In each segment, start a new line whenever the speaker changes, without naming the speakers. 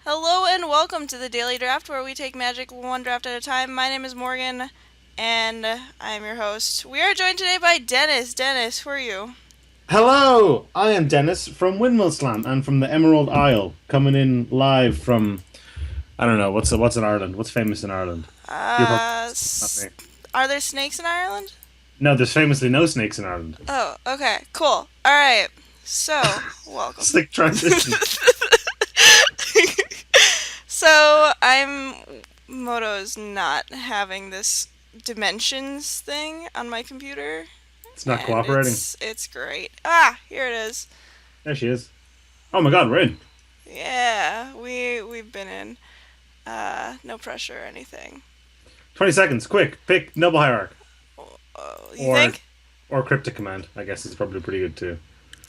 Hello and welcome to the Daily Draft, where we take Magic one draft at a time. My name is Morgan, and I am your host. We are joined today by Dennis. Dennis, who are you?
Hello, I am Denis from WindmillslamMTG and from the Emerald Isle, coming in live from I don't know what's in Ireland. What's famous in Ireland? You're probably
Uh,
not
s-
me.
are there snakes in Ireland?
No, there's famously no snakes in Ireland.
Oh, okay, cool. All right, so welcome.
Slick transition.
So I'm Moto's not having this dimensions thing on my computer,
It's not
and
cooperating.
it's great. Ah, here it is.
There she is. Oh my God, we're in.
Yeah, we've been in. No pressure or anything.
20 seconds, quick. Pick Noble Hierarch
You
or
think?
Cryptic Command. I guess it's probably pretty good too.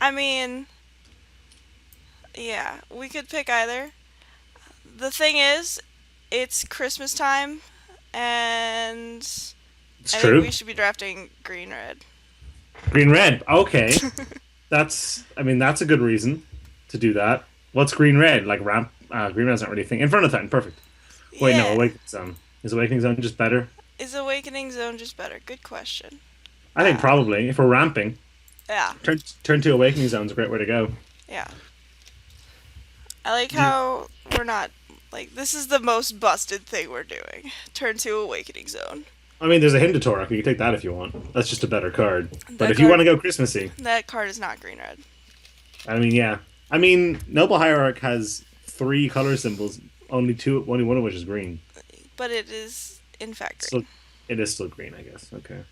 I mean, yeah, we could pick either. The thing is, it's Christmas time, and
It's
I think we
true.
should be drafting green red.
Green red. Okay, that's a good reason to do that. What's green red? Like ramp? Green red's not really a thing. In front of Titan, perfect. Wait, no,
Yeah,
Awakening Zone. Is Awakening Zone just better?
is Awakening Zone just better? Good question.
I think
Uh,
probably. If we're ramping,
yeah,
turn to Awakening Zone is a great way to go.
yeah. I like
Do you-
how we're not like this is the most busted thing we're doing. Turn to Awakening Zone.
I mean, there's a Hindatorok. You can take that if you want. That's just a better card. But
That
if you want
card
to go Christmassy,
that card is not green red.
I mean, yeah. I mean, Noble Hierarch has three color symbols, only one of which is green.
But it is in fact
So
green.
it is still green, I guess. Okay.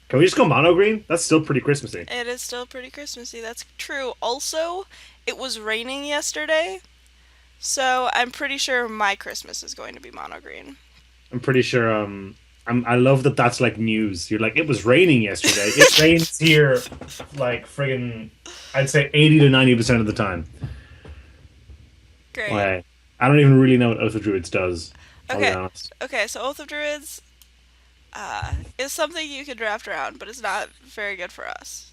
Can we just go mono green? That's still pretty Christmassy.
It is still pretty Christmassy. That's true. Also, it was raining yesterday, so I'm pretty sure my Christmas is going to be mono green.
I'm pretty sure. I love that. That's like news. You're like, it was raining yesterday. It rains here, like friggin'. I'd say 80 to 90% of the time.
Great.
Okay. I don't even really know what Oath of Druids does. I'll be
Okay.
honest.
Okay. So Oath of Druids is something you could draft around, but it's not very good for us.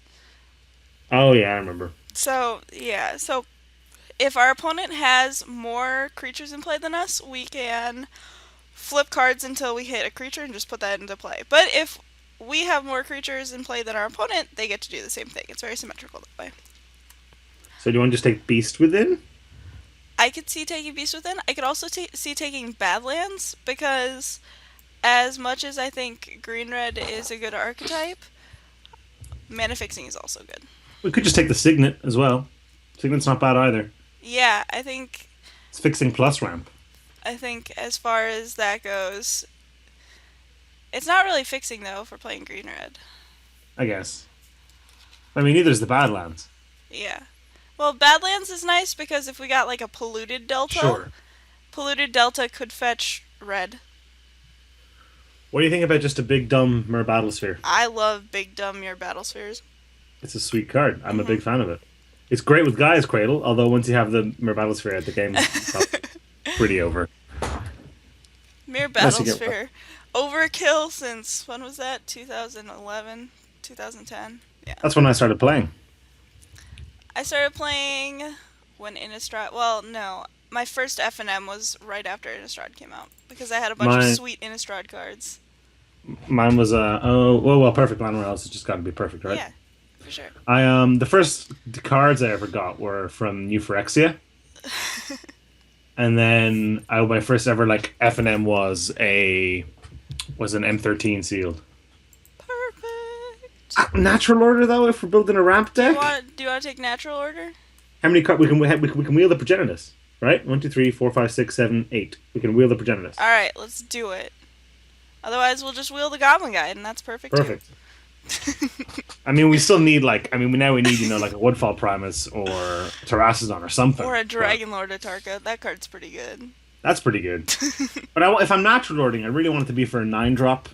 Oh yeah, I remember.
So yeah. So if our opponent has more creatures in play than us, we can flip cards until we hit a creature and just put that into play. But if we have more creatures in play than our opponent, they get to do the same thing. It's very symmetrical that way.
So do you want to just take Beast Within?
I could see taking Beast Within. I could also see taking Badlands because, as much as I think Green Red is a good archetype, mana fixing is also good.
We could just take the Signet as well. Signet's not bad either.
Yeah,
It's fixing plus ramp,
I think as far as that goes, it's not really fixing though for playing Green Red.
I guess. I mean, neither is the Badlands.
Yeah. Well, Badlands is nice because if we got like a
Sure.
polluted delta could fetch red.
What do you think about just a big dumb Mer Battlesphere?
I love big dumb your battle spheres.
It's a sweet card. I'm a
Hmm
big fan of it. It's great with Gaia's Cradle, although once you have the Mer Battlesphere at the game's pretty over.
Mere
Unless you get
Battlesphere. Overkill since when was that? 2011, 2010. Yeah.
That's when I started playing.
I started playing when Innistrad. Well, no, my first F&M was right after Innistrad came out because I had a bunch of
My
sweet Innistrad cards.
Mine was perfect land royals. It's just got to be perfect, right?
Yeah, for sure.
The first cards I ever got were from New Phyrexia, and then my first ever like F and M was an M13 sealed.
Perfect.
Natural order though, if we're building a ramp deck,
Do you want to take natural order?
how many cards we can wheel the Progenitus, right? One, two, three, four, five, six, seven, eight. We can wheel the Progenitus.
All right, let's do it. Otherwise, we'll just wheel the Goblin Guide, and that's perfect too.
Perfect. I mean, we still need like we need like a Woodfall Primus or Terrassadon or something.
Or a
But
Dragon Lord Atarka. That card's pretty good.
that's pretty good. But if I'm natural ordering, I really want it to be for a 9 drop.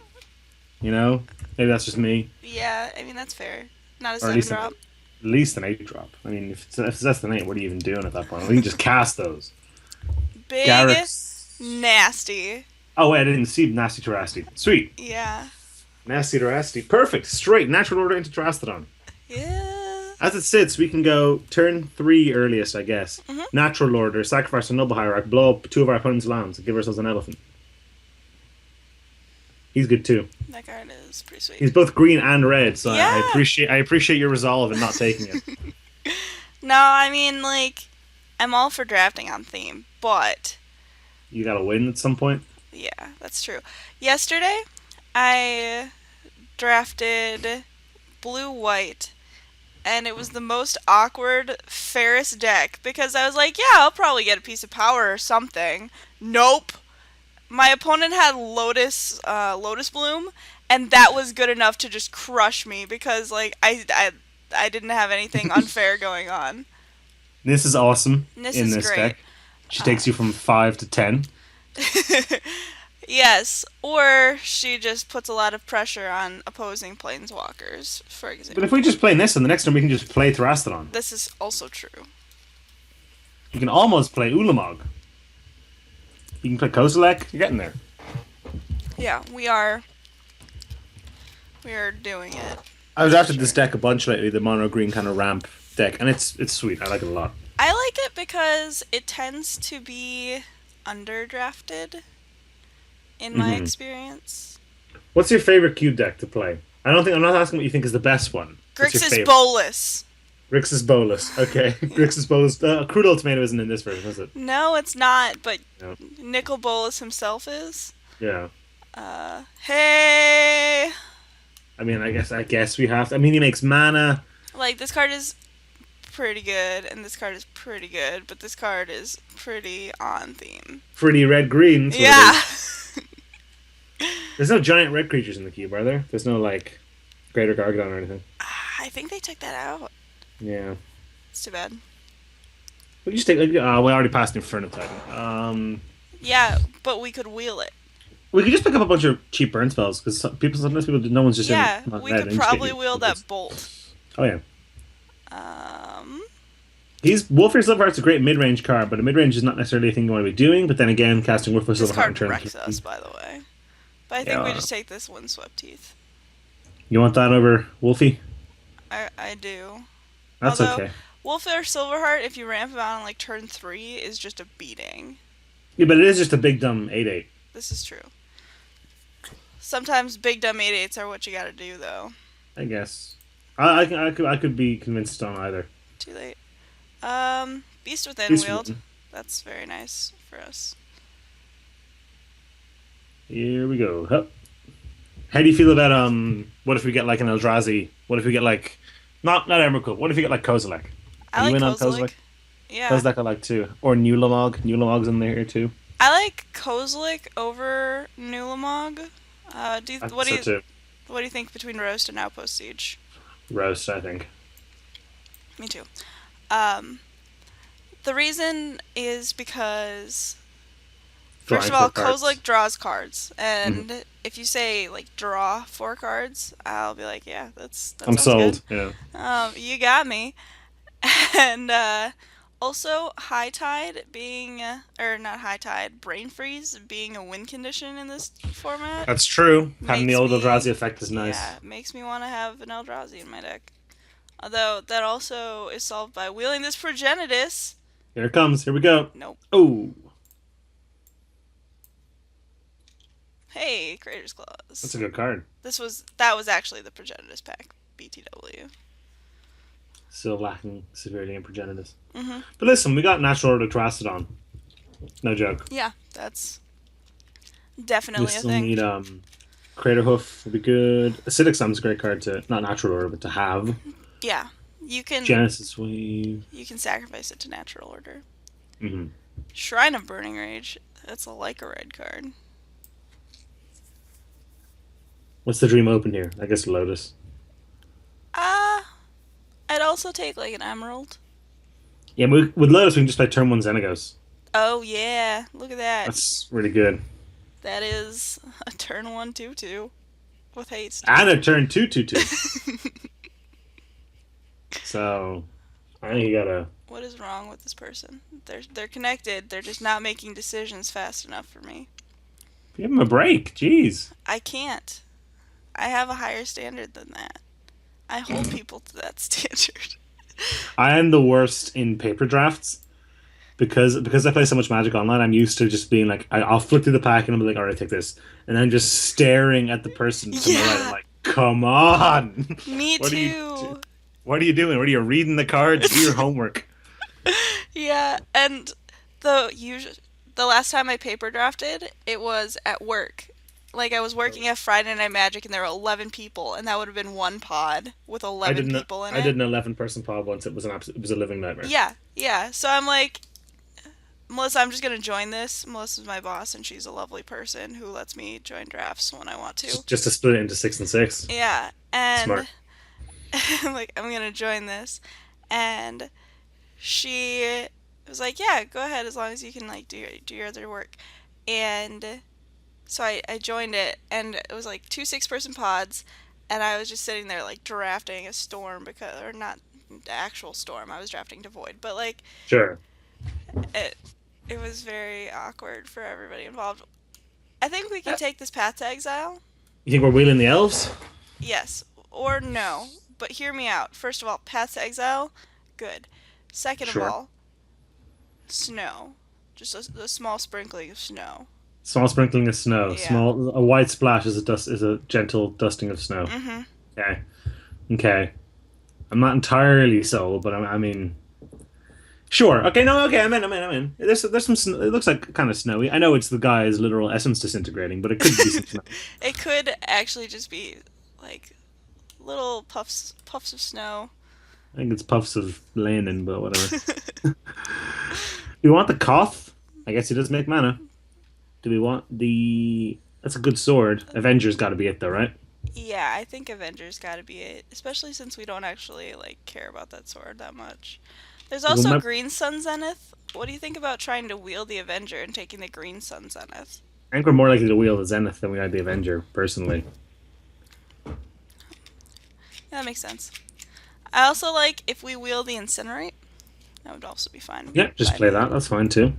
You know, maybe that's just me,
Yeah, I mean that's fair. Not a
or
seven drop.
at least an 8 drop. I mean, if it's less than 8, what are you even doing at that point? We can just cast those.
Big,
Garrett's.
nasty.
Oh wait, I didn't see Nasty Terrasti. Sweet,
Yeah.
Nasty Terrasti. Perfect. Straight natural order into Terrastodon.
Yeah.
As it sits, we can go turn 3 earliest, I guess.
Hmm.
Natural order, sacrifice a noble hierarch, blow up 2 of our opponent's lands, and give ourselves an elephant. He's good too.
That card is pretty sweet.
He's both green and red, so I
Yeah.
appreciate I appreciate your resolve in not taking it.
No, I mean, like, I'm all for drafting on theme, but
You gotta win at some point.
yeah, that's true. Yesterday, I drafted blue white, and it was the most awkward Ferris deck because I was like, yeah, I'll probably get a piece of power or something. Nope. My opponent had Lotus Bloom, and that was good enough to just crush me because like I didn't have anything unfair going on.
This is awesome
And this
in
is
this
great.
deck. She
Uh,
takes you from 5 to 10.
yes, or she just puts a lot of pressure on opposing planeswalkers, for
But if we
example.
just play this, and the next turn we can just play Thrastodon.
This is also true.
You can almost play Ulamog. You can play Kozilek. You're getting there.
Yeah, we are doing it
I've
for
drafted this
sure.
deck a bunch lately, the mono green kind of ramp deck, and it's sweet. I like it a lot.
I like it because it tends to be underdrafted in my
Hmm.
experience.
What's your favorite cube deck to play? I'm not asking what you think is the best one. What's your
Grixis
favorite?
Bolus.
Grixis Bolus. Okay.
Yeah.
Grixis Bolus. Crude Ultimatum isn't in this version, is it?
No, it's not, but
No.
Nicol Bolas himself is.
Yeah.
Hey!
I mean, I guess we have to. I mean, he makes mana.
Like, this card is pretty good, and this card is pretty good, but this card is pretty on theme.
Pretty red green. That's what it
Yeah!
is. There's no giant red creatures in the cube, are there? There's no like Greater Gargadon or anything.
I think they took that out.
Yeah.
It's too bad.
We can just take. We already passed Inferno Titan.
Yeah, but we could wheel it.
We could just pick up a bunch of cheap burn spells because sometimes people no one's just
Yeah,
in
we
red
could
and just
probably
get
wheel
you.
that bolt.
Oh yeah.
Um,
He's Wolfir Silverheart's a great mid-range card, but a mid-range is not necessarily a thing you want to be doing. But then again, casting Wolfir
this
Silverheart in
card
turn
wrecks
3.
us, by the way. But I think we
Yeah.
just take this Windswept Teeth.
You want that over Wolfie?
I do.
That's
Although,
okay.
Wolf or Silverheart, if you ramp him out on like turn 3, is just a beating.
Yeah, but it is just a big dumb 8/8.
This is true. Sometimes big dumb 8/8s are what you gotta do, though.
I guess. I could be convinced on either.
Too late. Beast Within
This
wheeled.
one.
That's very nice for us.
Here we go. Hup. How do you feel about what if we get like an Eldrazi? What if we get like not Emrakul? What if we get like Kozilek? Are
I
you
like
in on
Kozilek.
Kozilek?
Yeah.
Kozilek I like too. Or Nulamog. Nulamog's in there too.
I like Kozilek over Nulamog.
I think so too.
What do you think between Roast and Outpost Siege?
Roast, I think.
Me too. Um, the reason is because first
Drawing
of all,
4 cards.
Kozilek draws cards,
Mhm.
and if you say like draw 4 cards, I'll be like, yeah, that
I'm
sounds good.
sold. Yeah.
You got me. And also High Tide being or not High Tide, Brain Freeze being a win condition in this format
That's true. Having the
makes
old
me
Eldrazi effect is nice.
yeah, makes me want to have an Eldrazi in my deck. Although that also is solved by wheeling this Progenitus.
Here it comes. Here we go.
Nope.
Oh,
Hey, Creator's
that's
Clause.
a good card.
That was actually the Progenitus pack. BTW.
Still lacking severely in Progenitus.
Mhm.
But listen, we got Natural Order Terrastodon. No joke.
Yeah, that's
We
definitely a
still
thing.
need Crater Hoof would be good. Acidic Sun's a great card to not Natural Order, but to have.
Yeah,
Genesis Wave.
you can sacrifice it to Natural Order.
Mm-hmm.
Shrine of Burning Rage. That's like a red card.
What's the dream open here? I guess Lotus.
I'd also take like an Emerald.
Yeah, with Lotus we can just play turn 1 Xenagos.
Oh yeah, look at that.
That's really good.
That is a turn 1 2/2 with haste.
And a turn 2/2/2. So, I think you gotta.
What is wrong with this person? They're connected. They're just not making decisions fast enough for me.
Give him a break. Jeez.
I can't. I have a higher standard than that. I hold people to that standard.
I am the worst in paper drafts because I play so much Magic Online. I'm used to just being like, I'll flip through the pack and I'll be like, all right, take this, and I'm just staring at the person to my right. I'm
Yeah,
like, come on,
me
what are you, do-
too.
what are you doing? What are you reading the cards? Do your homework.
Yeah, and the last time I paper drafted, it was at work. Like I was working at Friday Night Magic and there were 11 people and that would have been one pod with
I
11
didn't.
people in
I did
it.
an 11-person pod once. It was a living nightmare.
Yeah, yeah. So I'm like, Melissa, I'm just gonna join this. Melissa's my boss and she's a lovely person who lets me join drafts when I want to.
Just to split it into 6 and 6.
Yeah, and
Smart.
like I'm gonna join this, and she was like, "Yeah, go ahead as long as you can like do your other work." And so I joined it, and it was like two 6-person pods, and I was just sitting there like drafting a storm because, or not the actual storm, I was drafting to void, but like
Sure.
it it was very awkward for everybody involved. I think we can
Uh,
take this path to exile.
You think we're wheeling the elves?
Yes or no. But hear me out. First of all, path to exile, good. Second of
Sure.
all, snow. Just a small sprinkling of snow.
Small sprinkling of snow.
Yeah.
Small a white splash is a gentle dusting of snow.
Mm-hmm.
Okay. Okay. I'm not entirely sold, but I mean, sure. Okay. No. Okay. I'm in. There's some. It looks like kind of snowy. I know it's the guy's literal essence disintegrating, but it could be some snow.
It could actually just be like little puffs of snow.
I think it's puffs of Lenin, but whatever. We want the Koth. I guess he does make mana. Do we want the? That's a good sword. Avenger's got to be it though, right?
Yeah, I think Avengers gotta be it, especially since we don't actually like care about that sword that much. There's
Well,
also Green Sun Zenith. What do you think about trying to wield the Avenger and taking the Green Sun Zenith?
I think we're more likely to wield the Zenith than we are the Avenger, personally.
Yeah, that makes sense. I also like if we wield the Incinerate. That would also be fine
Yeah, just
by
play
me.
that. That's fine too.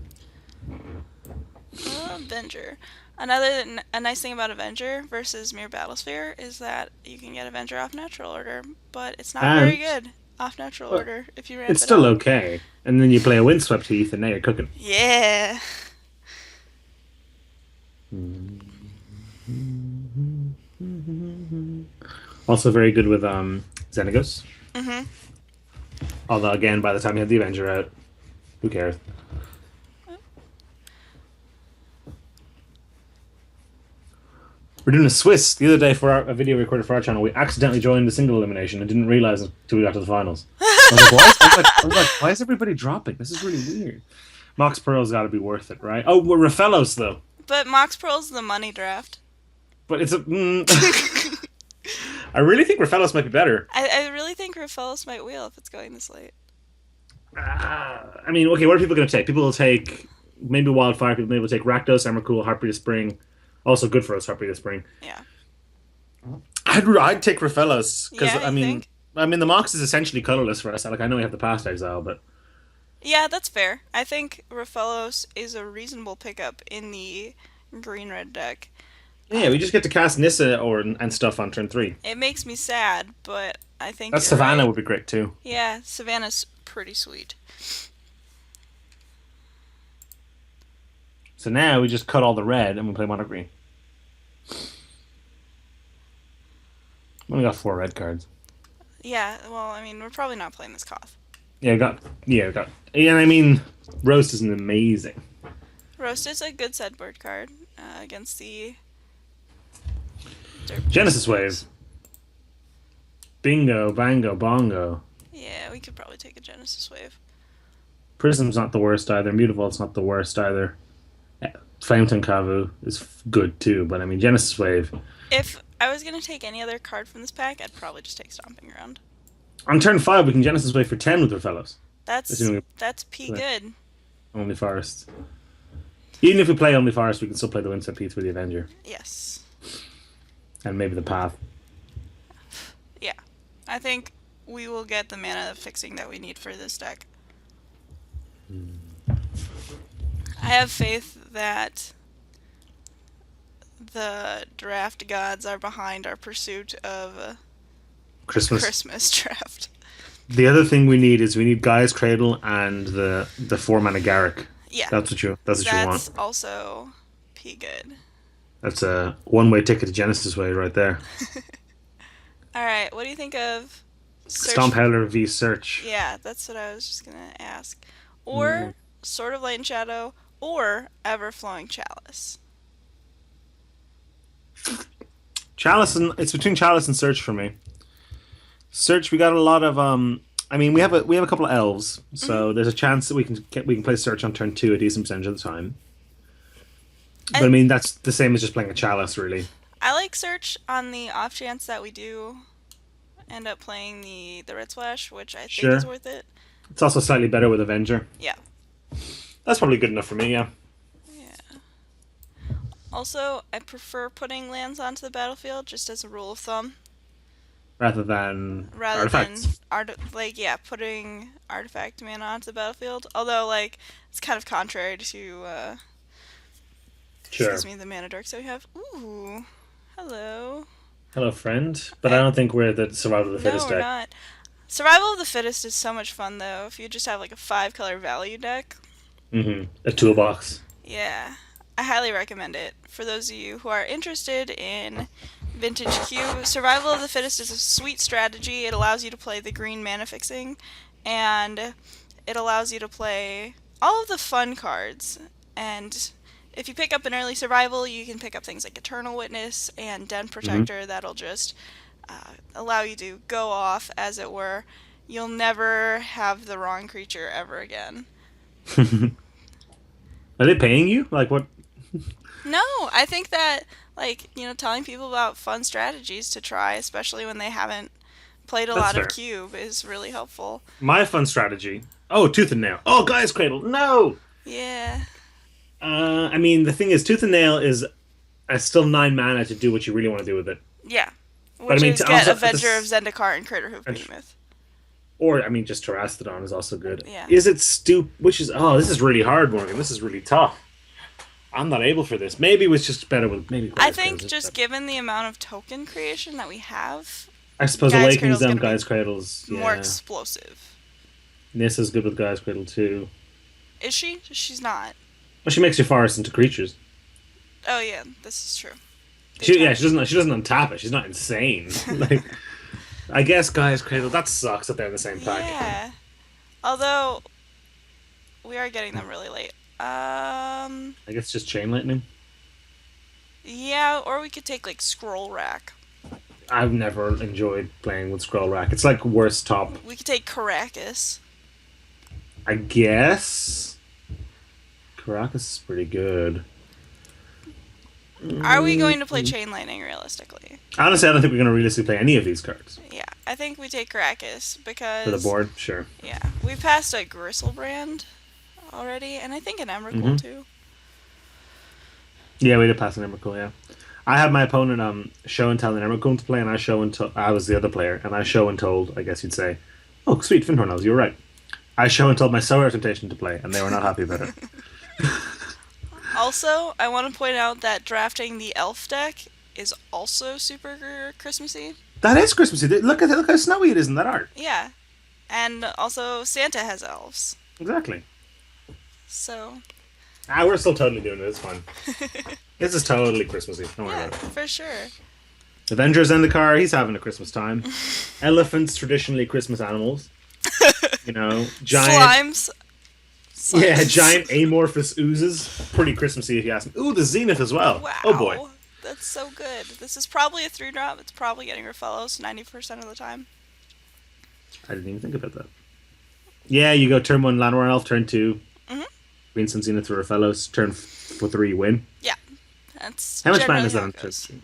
Avenger. A nice thing about Avenger versus Mere Battlesphere is that you can get Avenger off natural order, but it's not very
And
good off natural
well,
order if you ramp
it's
it
still
up.
okay. And then you play a Windswept Heath, and now you're cooking.
Yeah.
Also very good with Xenagos.
Mhm.
Although again, by the time you have the Avenger out, who cares? We're doing a Swiss the other day for a video recorded for our channel. We accidentally joined the single elimination and didn't realize until we got to the finals. Why is everybody dropping? This is really weird. Mox Pearl's got to be worth it, right? Oh, we're Rafellos though,
But Mox Pearl's the money draft.
but it's a. I really think Rafellos might be better.
I really think Raphaelis might wheel if it's going this late.
I mean, okay, what are people going to take? People will take maybe Wildfire. People maybe will take Rakdos, Emrakul, Heartbeat of Spring. Also good for us, Heartbeat of Spring.
Yeah.
I'd take Rafellos because
Yeah, you think?
I mean the Mox is essentially colorless for us. Like I know we have the past exile, but
Yeah, that's fair. I think Raphaelos is a reasonable pickup in the green-red deck.
yeah, we just get to cast Nissa or and stuff on turn 3.
It makes me sad, but I think
That
you're
Savannah
right.
would be great too.
Yeah, Savannah's pretty sweet.
So now we just cut all the red and we play mono green. We only got 4 red cards.
Yeah, well, I mean, we're probably not playing this Koth.
We got and I mean Roast is an amazing.
Roast is a good sideboard card against the
Genesis Wave. Bingo, bango, bongo.
Yeah, we could probably take a Genesis Wave.
Prism's not the worst either. Mutavault's not the worst either. Fountain Kavu is good too, but I mean Genesis Wave.
If I was gonna take any other card from this pack, I'd probably just take Stomping Ground.
On turn 5, we can Genesis Wave for 10 with our fellows.
That's
Assuming
that's P
we play
good.
only Forest. Even if we play only Forest, we can still play the Winston Heath with the Avenger.
Yes.
And maybe the Path.
Yeah. I think we will get the mana fixing that we need for this deck. I have faith that the draft gods are behind our pursuit of
Christmas.
Christmas draft.
The other thing we need is we need Gaia's Cradle and the 4 mana Garrick.
Yeah,
That's what you want.
that's also P good.
That's a one-way ticket to Genesis Way right there.
All right, what do you think of search?
Stomp Howler v Search.
Yeah, that's what I was just gonna ask.
Mm.
Or Sword of Light and Shadow, or Everflowing Chalice.
Chalice and it's between Chalice and Search for me. Search, we got a lot of I mean, we have a couple of elves,
Hmm.
so there's a chance that we can play Search on turn two a decent percentage of the time. But I
And
mean, that's the same as just playing a Chalice, really.
I like Search on the off chance that we do end up playing the Red Splash, which I think is
Sure.
worth it.
It's also slightly better with Avenger.
Yeah.
That's probably good enough for me, yeah.
Yeah. Also, I prefer putting lands onto the battlefield just as a rule of thumb,
Rather than
rather than
artifacts.
putting artifact mana onto the battlefield. Although it's kind of contrary to excuse
Sure.
me, the mana dorks that we have. Ooh, hello.
Hello, friend. But I
I
don't think we're the survival of the
No,
fittest
we're
deck.
not. Survival of the Fittest is so much fun though. If you just have like a 5 color value deck,
A toolbox.
yeah, I highly recommend it. For those of you who are interested in Vintage Q, Survival of the Fittest is a sweet strategy. It allows you to play the green mana fixing, and it allows you to play all of the fun cards. And if you pick up an early survival, you can pick up things like Eternal Witness and Den
Hmm.
Protector that'll just allow you to go off, as it were. You'll never have the wrong creature ever again.
Are they paying you? Like what?
No, I think that, telling people about fun strategies to try, especially when they haven't played a
That's
lot of
fair.
Cube, is really helpful.
My fun strategy. Oh, Tooth and Nail. Oh, Guy's Cradle. No.
Yeah.
I mean, the thing is, Tooth and Nail is still 9 mana to do what you really want to do with it.
Yeah.
But I
Which
mean,
is
to
get
also at
Avenger of
this,
Zendikar and Crater Hoof Behemoth.
or I mean, just Terastodon is also good.
Yeah.
Is it Which is this is really hard, Morgan. This is really tough. I'm not able for this. Maybe it was just better with maybe
I
Guy's Cradle.
think just given the amount of token creation that we have,
I suppose
Guy's
Awakening
Cradle is
Zone,
going to be
Guy's Cradles.
more
Yeah,
explosive.
Nissa's good with Guy's Cradle too.
Is she? She's not.
Well, she makes your forest into creatures.
Oh, yeah, this is true. Good
She yeah,
time.
she doesn't untap it. She's not insane. Like I guess Guy's Cradle that sucks that they're in the same pack.
Yeah. Although, we are getting them really late.
I guess just Chain Lightning.
Yeah, or we could take like Scroll Rack.
I've never enjoyed playing with Scroll Rack. It's like worst top.
We could take Caracas.
I guess Caracas is pretty good.
Are we going to play
Mm.
Chain Lightning realistically?
Honestly, I don't think we're going to realistically play any of these cards
Yeah, I think we take Caracas
for the
because,
board. Sure.
yeah, we passed a Gristlebrand already, and I think an
Hmm.
Emrakul too.
Yeah, we did pass an Emrakul. Yeah, I had my opponent show and tell an Emrakul to play, and I was the other player, and I show and told. I guess you'd say, "Oh, sweet Finhornels, you're right." I show and told my Sour Temptation to play, and they were not happy about it.
Also, I want to point out that drafting the Elf deck is also super Christmassy.
That is Christmassy. Look how snowy it is in that art.
Yeah, and also Santa has elves.
Exactly.
So,
We're still totally doing it. It's fine. This is totally Christmassy. Don't worry
yeah,
about it.
for sure.
Avengers in the car. He's having a Christmas time. Elephants, traditionally Christmas animals. Giant.
Slimes.
Yeah,
Slimes.
giant amorphous oozes. Pretty Christmassy if you ask me. Ooh, the Zenith as well. Oh boy.
Wow. That's so good. This is probably a 3 drop. It's probably getting Refellos 90% of the time.
I didn't even think about that. Yeah, you go turn one Llanowar Elf, turn two
Hmm.
Green Sun Zenith for Fellows, turn for three win.
Yeah, that's
How much mana
generally
is that
how
on
it
turn
goes.
three?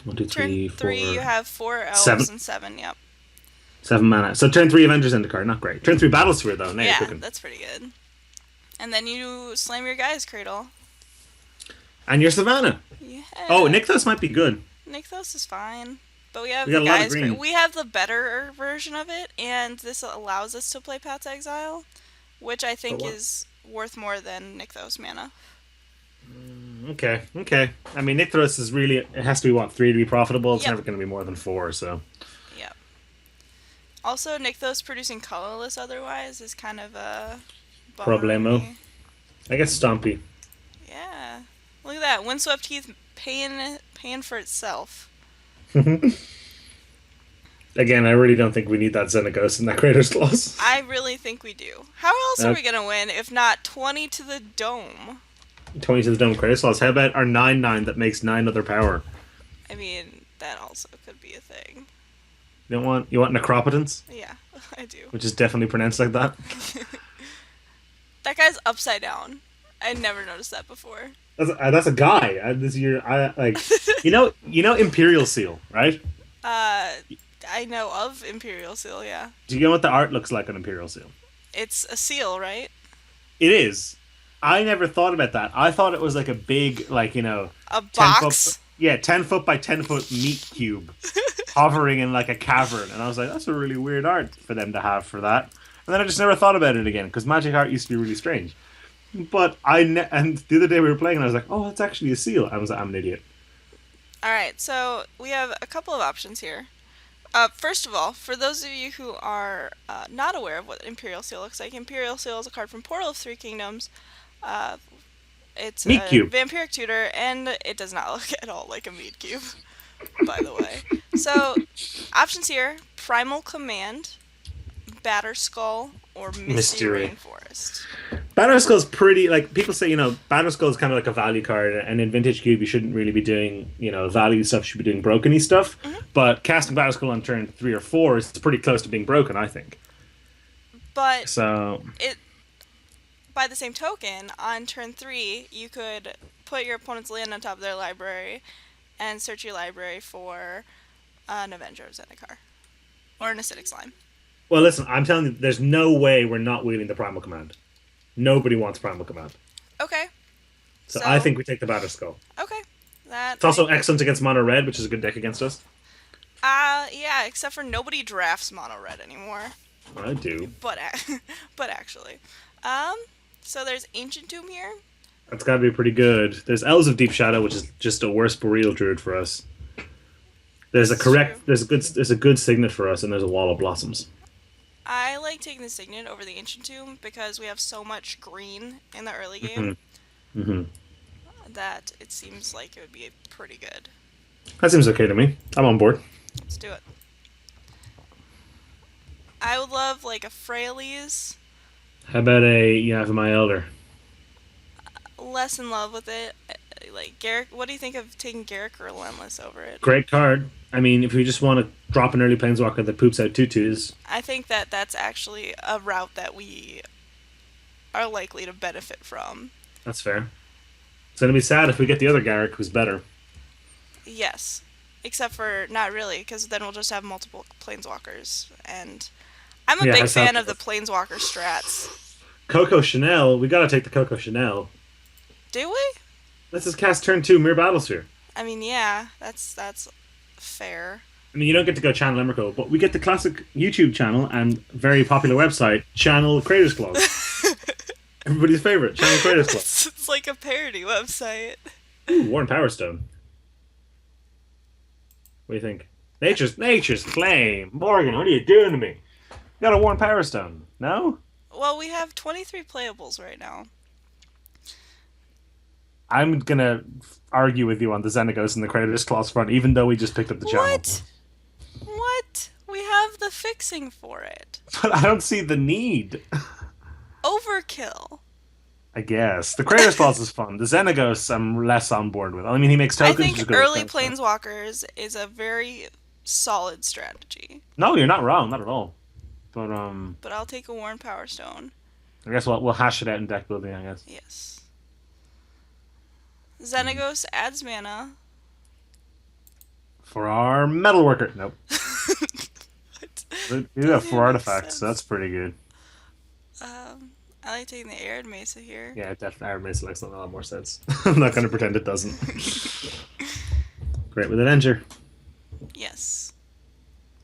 One, two,
Turn
three,
3, you
four,
have 4
seven.
elves and 7, yep.
7 mana. So turn three Avengers in the card, not great. Turn three Battlesphere though. Now you're
Yeah,
cooking.
that's pretty good. And then you slam your guy's cradle.
And your Savannah.
Yeah.
Oh, Nykthos might be good.
Nykthos is fine. But we have
We
the
got a lot of
guy's cradle.
green.
We have the better version of it, and this allows us to play Path's Exile, which I
But
think
what?
is worth more than Nykthos mana.
Okay. I mean, Nykthos is really, it has to be what, three to be profitable? It's
Yep.
never going to be more than four, so.
Yep. Also, Nykthos producing colorless otherwise is kind of a bummer to
Problemo.
me.
I guess Stompy.
Yeah. Look at that. Windswept Heath paying for itself.
Again, I really don't think we need that Xenagos in that Creator's Clause.
I really think we do. How else are
Uh,
we going to win if not 20 to the dome?
20 to the Dome Creator's Clause. How about our 9/9 that makes 9 other power?
I mean, that also could be a thing.
You want Necropotence?
Yeah, I do.
Which is definitely pronounced like that.
That guy's upside down. I never noticed that before.
That's a guy. This year, I like, Imperial Seal, right?
uh, I know of Imperial Seal, yeah.
Do you know what the art looks like on Imperial Seal?
It's a seal, right?
It is. I never thought about that. I thought it was like a big, like,
A
10 foot,
box?
yeah, 10 foot by 10 foot meat cube hovering in like a cavern. And I was like, that's a really weird art for them to have for that. And then I just never thought about it again because magic art used to be really strange. But and the other day we were playing and I was like, oh, it's actually a seal. I was like, I'm an idiot.
Alright, so we have a couple of options here. First of all, for those of you who are not aware of what Imperial Seal looks like, Imperial Seal is a card from Portal of Three Kingdoms. Uh, it's
Meat
a
cube.
vampiric tutor, and it does not look at all like a meat cube, by the way. So, options here: Primal Command, Batter Skull, or Misty
Mystery.
Rainforest.
Batterskull's pretty, like, people say, Batterskull's kind of like a value card, and in Vintage Cube, you shouldn't really be doing, value stuff, you should be doing broken-y stuff.
Hmm.
But casting Batterskull on turn 3 or 4 is pretty close to being broken, I think.
But
So,
it, by the same token, on turn 3, you could put your opponent's land on top of their library and search your library for an Avenger of Zendikar or an Acidic Slime.
well, listen, I'm telling you, there's no way we're not wheeling the Primal Command. Nobody wants Primal Command.
Okay.
So
So
I think we take the Batterskull.
okay. That
It's also excellent against Mono Red, which is a good deck against us.
yeah, except for nobody drafts mono red anymore.
I do.
But but actually. Um so there's Ancient Tomb here.
That's got to be pretty good. There's Elves of Deep Shadow, which is just a worse Boreal Druid for us.
This is true.
There's a good Signet for us, and there's a Wall of Blossoms.
I like taking the Signet over the Ancient Tomb because we have so much green in the early game
Hmm. Hmm.
that it seems like it would be pretty good.
That seems okay to me. I'm on board.
Let's do it. I would love like a Fraley's.
How about a my Elder?
Less in love with it. Like Garrick, what do you think of taking Garrick Relentless over it?
Great card. I mean, if we just want to drop an early Planeswalker that poops out tutus,
I think that that's actually a route that we are likely to benefit from.
that's fair. It's gonna be sad if we get the other Garrick, who's better.
Yes. Except for not really, because then we'll just have multiple planeswalkers. And I'm a
Yeah,
big
that sounds
fan of the
good.
planeswalker strats.
Coco Chanel. We gotta take the Coco Chanel.
Do we?
Let's just cast turn 2 Mirror Battlesphere.
I mean, yeah, that's fair.
I mean, you don't get to go channel Emrakul, but we get the classic YouTube channel and very popular website, Channel Creators Club. Everybody's favorite, Channel Creators Club.
It's like a parody website.
Ooh, Warren Powerstone. What do you think? Nature's Flame. Morgan, what are you doing to me? You got a Warren Powerstone. No?
Well, we have 23 playables right now.
I'm gonna argue with you on the Xenagos and the Creators Clause front, even though we just picked up the channel.
What? What? We have the fixing for it.
But I don't see the need.
Overkill.
I guess. The Creators Clause is fun. The Xenagos I'm less on board with. I mean, he makes
I
tokens, which is
think
good.
early planeswalkers is a very solid strategy.
No, you're not wrong, not at all. But
But I'll take a Worn Power Stone.
I guess we'll hash it out in deck building. I guess
Yes. Xenagos adds mana.
for our Metalworker. Nope.
What?
We do
Doesn't
have
even
4
make
artifacts, so
sense.
that's pretty good.
I like taking the Arid Mesa here.
Yeah, definitely. Iron Mace makes a lot more sense. I'm not going to pretend it doesn't. Great with Avenger.
Yes.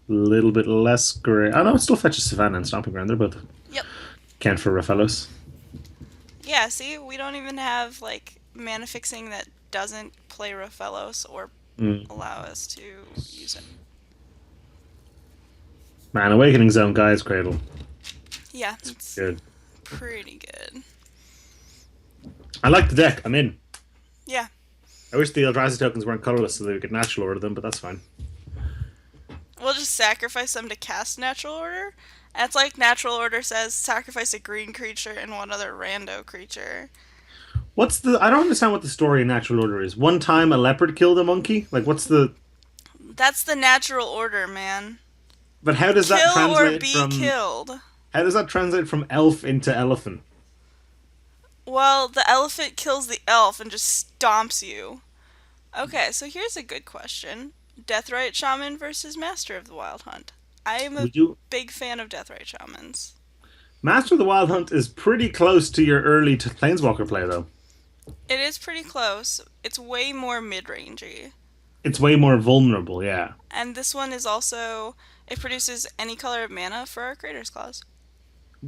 A little bit less great. Oh no, it still fetches Savannah and Stomping Ground. They're both
Yep.
count for Raphaelos.
Yeah, see, we don't even have like mana fixing that doesn't play Raphaelos or
Mm.
allow us to use it.
Man, Awakening Zone, Guy's Cradle.
Yeah,
It's
it's
good.
pretty good.
I like the deck. I'm in.
Yeah,
I wish the Eldrazi tokens weren't colorless so that we could natural order them, but that's fine.
we'll just sacrifice them to cast natural order. And it's like natural order says sacrifice a green creature and one other rando creature.
What's the? I don't understand what the story in natural order is. One time a leopard killed a monkey. Like, what's the?
That's the natural order, man.
But how does that
Kill or
translate
be
from?
killed.
How does that translate from elf into elephant?
Well, the elephant kills the elf and just stomps you. Okay, so here's a good question. Deathrite Shaman versus Master of the Wild Hunt. I am a
Would you?
big fan of Deathrite Shamans.
Master of the Wild Hunt is pretty close to your early Planeswalker play, though.
It is pretty close. It's way more mid-rangey.
It's way more vulnerable, yeah.
And this one is also, it produces any color of mana for our Creator's Clause.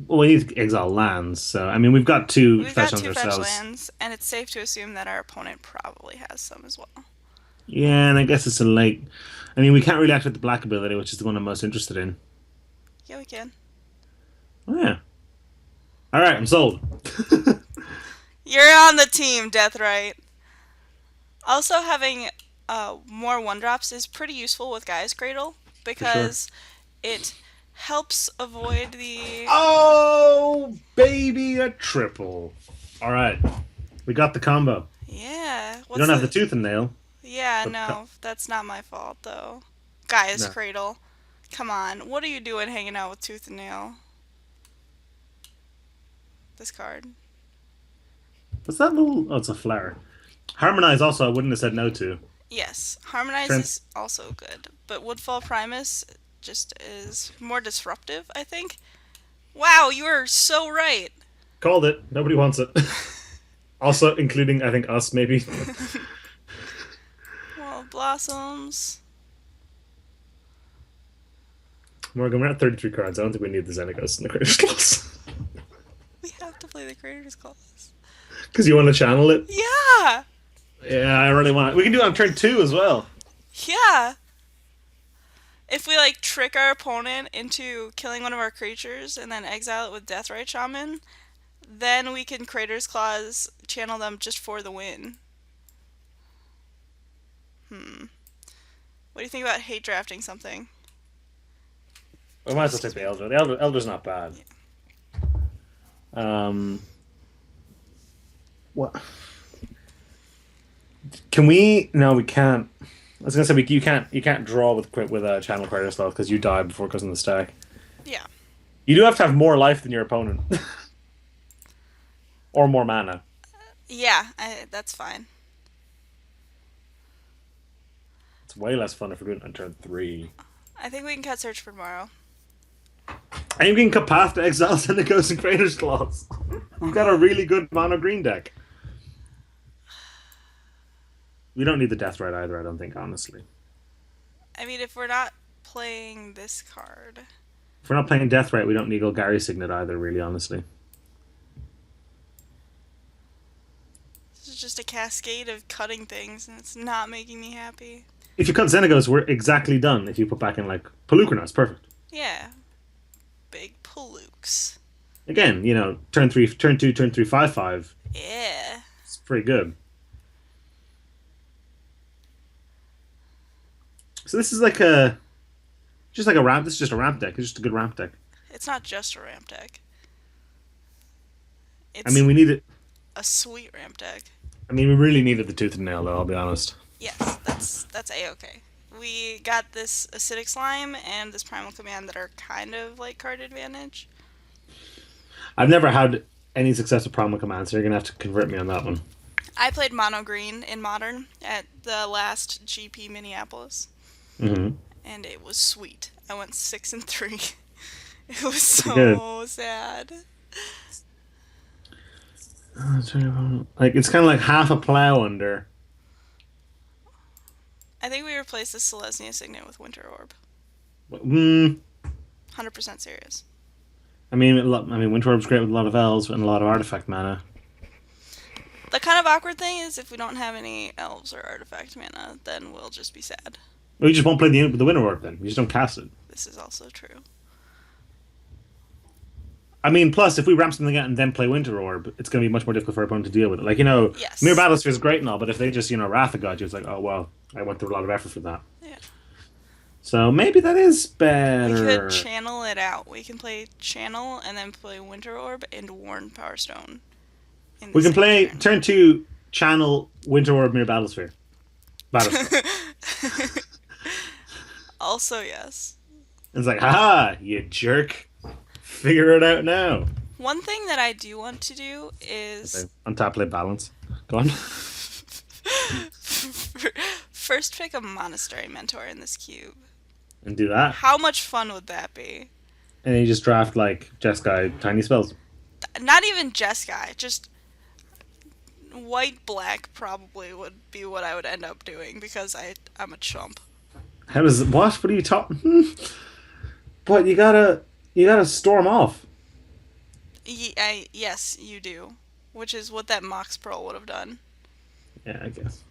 Well, we need to exile lands, so I mean we've got two
We've
fetch
got
lands
two fetch
ourselves.
lands, and it's safe to assume that our opponent probably has some as well.
Yeah, and I guess it's a late. I mean, we can't really activate the black ability, which is the one I'm most interested in.
Yeah, we can.
Oh, yeah. All right, I'm sold.
You're on the team, Deathrite. Also, having more one drops is pretty useful with Guy's Cradle
For sure.
because it helps avoid the.
Oh, baby, a triple. All right, we got the combo.
Yeah,
We
what's
don't have the
the.
tooth and nail,
Yeah,
but
no, that's not my fault though. Guy's
no.
Cradle. Come on, what are you doing hanging out with Tooth and Nail? This card.
What's that little? Oh, it's a flower. Harmonize also, I wouldn't have said no to.
Yes, Harmonize
Trans
is also good, but Woodfall Primus just is more disruptive, I think. Wow, you are so right.
called it. Nobody wants it. Also, including I think us maybe.
Well, Blossoms.
Morgan, we're at 33 cards. I don't think we need the Xenagos in the Creator's Class.
We have to play the Creator's Clause.
Because you want to channel it?
Yeah!
Yeah, I really want it. We can do it on turn two as well.
Yeah! If we, like, trick our opponent into killing one of our creatures and then exile it with Deathrite Shaman, then we can Creator's Clause channel them just for the win. What do you think about hate drafting something?
We might as well take the Elder. Elder's not bad. What? Can we? No, we can't. I was gonna say you can't draw with a channel Creator's Class because you die before it goes in the stack.
Yeah.
You do have to have more life than your opponent, or more mana.
Yeah, that's fine.
It's way less fun if we're doing it on turn three.
I think we can cut Search for Tomorrow.
And you can cut Path to Exile and the Ghost and Creator's Claws. We've got a really good mono green deck. We don't need the Death Ride either, I don't think, honestly.
I mean, if we're not playing this card.
If we're not playing Death Rite, we don't need Golgari Signet either, really, honestly.
This is just a cascade of cutting things, and it's not making me happy.
If you cut Xenagos, we're exactly done. If you put back in, like, Pelucranos, perfect.
Yeah. Big Palooks.
Again, turn 2, turn 3, 5/5.
Yeah.
It's pretty good. So this is like a... Just like a ramp. This is just a ramp deck. It's just a good ramp deck.
It's not just a ramp deck.
I
It's
mean, we need it.
a sweet ramp deck.
I mean, we really needed the Tooth and Nail, though, I'll be honest.
Yes, that's A-okay. We got this Acidic Slime and this Primal Command that are kind of like card advantage.
I've never had any success with Primal Command, so you're going to have to convert me on that one.
I played Mono Green in Modern at the last GP Minneapolis,
Mm-hmm.
and it was sweet. I went 6-3. It was
Pretty good.
so sad.
Like, it's kind of like half a plow under.
I think we replaced the Selesnya Signet with Winter Orb.
Mm,
100% serious.
Winter Orb's great with a lot of elves and a lot of artifact mana.
The kind of awkward thing is if we don't have any elves or artifact mana, then we'll just be sad.
Well, you just won't play the Winter Orb then. You just don't cast it.
This is also true.
I mean, plus, if we ramp something out and then play Winter Orb, it's going to be much more difficult for our opponent to deal with it. Like, Mere
Yes.
Battlesphere is great and all, but if they just, Wrath of God you, it's like, oh, well, I went through a lot of effort for that.
Yeah.
So maybe that is
We could
better.
channel it out. We can play Channel and then play Winter Orb and Warn Power Stone in the
We can
same
play
turn.
turn 2, channel Winter Orb, Mere Battlesphere. Battlesphere.
Also, yes.
It's like, haha, you jerk. Figure it out now.
One thing that I do want to do is
Okay. On top, play balance. Go on.
first pick a Monastery Mentor in this cube.
And do that.
How much fun would that be?
And then you just draft, like, Jeskai tiny spells.
Not even Jeskai, just white black probably would be what I would end up doing because I'm a chump.
How does what? What are you talking? But you gotta storm off.
Yes, you do, which is what that Mox Pearl would have done.
Yeah, I guess.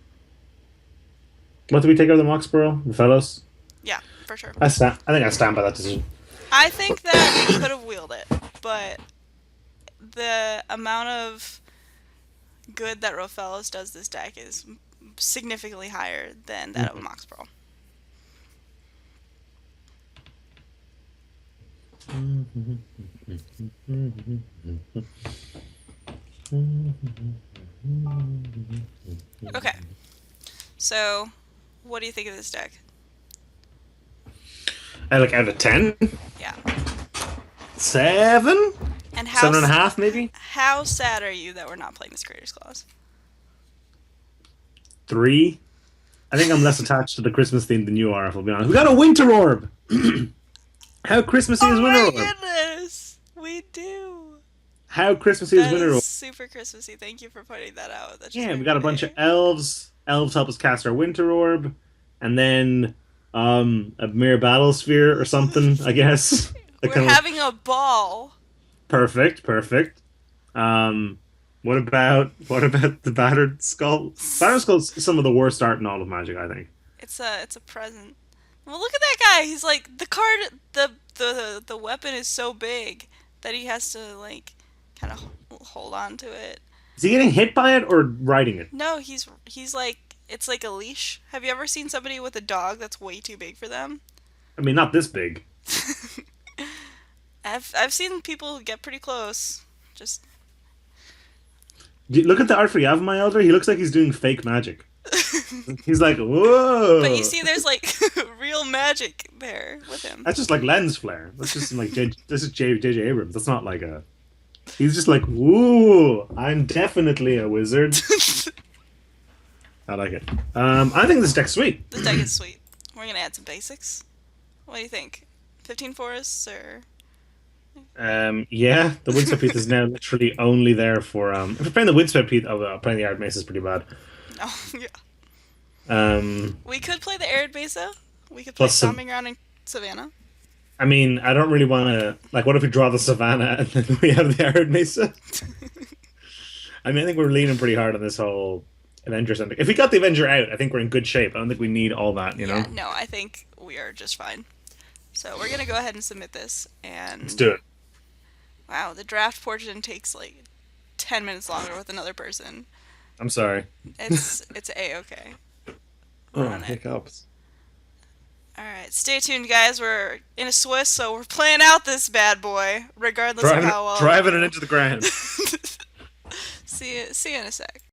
What did we take over the Mox Pearl? The Fellows?
Yeah, for sure.
I think I stand by that decision.
I think that we could have wheeled it, but the amount of good that Rofellos does this deck is significantly higher than that of Mox Pearl. Okay, so what do you think of this deck?
I like out of 10,
Yeah.
7,
And
7.5 maybe,
how sad are you that we're not playing this Creator's Clause?
3. I think I'm less attached to the Christmas theme than you are. If I'll be honest, we got a Winter Orb. How Christmassy is
Oh
Winter
my
Orb?
goodness! We do!
How Christmassy is
That
Winter
is
Orb?
super Christmassy. Thank you for pointing that out. That just
Yeah,
made
we got a
my
bunch
day.
of elves. Elves help us cast our Winter Orb, and then a Mere Battlesphere or something. I guess. Like,
We're having a ball.
perfect, perfect. What about the Battered Skull? Battered Skull's some of the worst art in all of Magic, I think.
It's a present. Well, look at that guy. He's like the card. The weapon is so big that he has to like kind of hold on to it.
Is he getting hit by it or riding it?
No, he's like it's like a leash. Have you ever seen somebody with a dog that's way too big for them?
I mean, not this big.
I've seen people get pretty close. Just
Look at the art for Yavimaya Elder. He looks like he's doing fake magic. He's like,
but you
whoa.
see, there's like real magic there with him.
That's just like lens flare. That's just like this is J.J. Abrams. That's not like a. He's just like, woo! I'm definitely a wizard. I like it. I think this deck's sweet.
This deck is sweet. We're gonna add some basics. What do you think? 15 forests or?
Yeah, the Windswept Heath is now literally only there for. If we're playing the Windswept Heath, playing the Arid Mace is pretty bad.
Oh yeah.
Um,
We could play the Arid Mesa. We could play
plus,
Stomping Ground in Savannah.
I mean, I don't really want to. Like, what if we draw the Savannah and then we have the Arid Mesa? I mean, I think we're leaning pretty hard on this whole Avenger thing. If we got the Avenger out, I think we're in good shape. I don't think we need all that,
Yeah, no, I think we are just fine. So we're gonna go ahead and submit this.
Let's
And
do it.
wow, the draft portion takes like 10 minutes longer with another person.
I'm sorry.
It's a-okay. We're
Oh,
on it.
hiccups.
Alright, stay tuned, guys. We're in a Swiss, so we're playing out this bad boy, regardless of how well.
Driving it into the ground.
See you in a sec.